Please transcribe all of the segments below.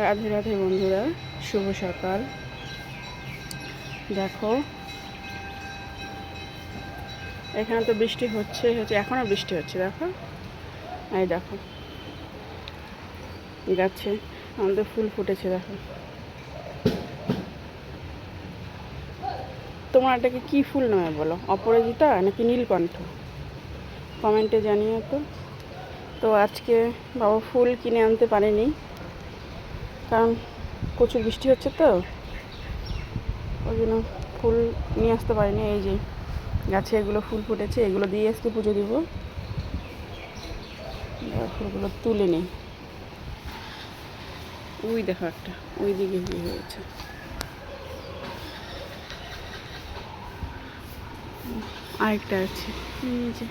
রাধে রাধে বন্ধুরা, শুভ সকাল। দেখো এখানে তো বৃষ্টি হচ্ছে এখনও বৃষ্টি হচ্ছে। দেখো এই দেখো গাছে আমাদের ফুল ফুটেছে। দেখো তোমার এটাকে কী ফুল নামে বলো? অপরাজিতা নাকি নীলকণ্ঠ? কমেন্টে জানিও তো। তো আজকে বাবা ফুল কিনে আনতে পারেনি, কারণ প্রচুর বৃষ্টি হচ্ছে, তো ওই জন্য ফুল নিয়ে আসতে পারিনি। এই যে গাছে এগুলো ফুল ফুটেছে, এগুলো দিয়ে আজকে পুজো দিব। ফুলগুলো তুলে নিই। ওই দেখো একটা ওই দিকে কি হয়েছে, আরেকটা আছে এই যে।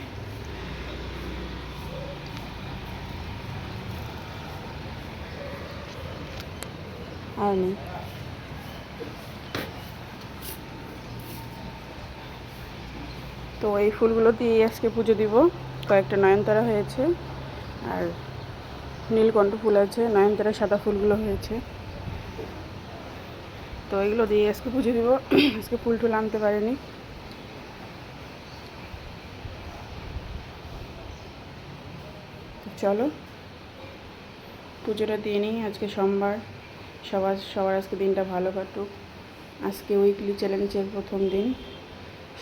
আর নেই। তো এই ফুলগুলো দিয়ে আজকে পুজো দিব। কয়েকটা নয়নতারা হয়েছে আর নীলকণ্ঠ ফুল আছে, নয়নতারা সাদা ফুলগুলো হয়েছে। তো এগুলো দিয়ে আজকে পুজো দিব। আজকে ফুল টুল আনতে পারিনি। চলো পুজোটা দিয়ে নিই। আজকে সোমবার, সবার আজকে দিনটা ভালো কাটুক। আজকে উইকলি চ্যালেঞ্জের প্রথম দিন।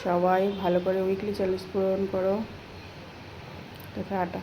সবাই ভালো করে উইকলি চ্যালেঞ্জ পূরণ করো। টাটা।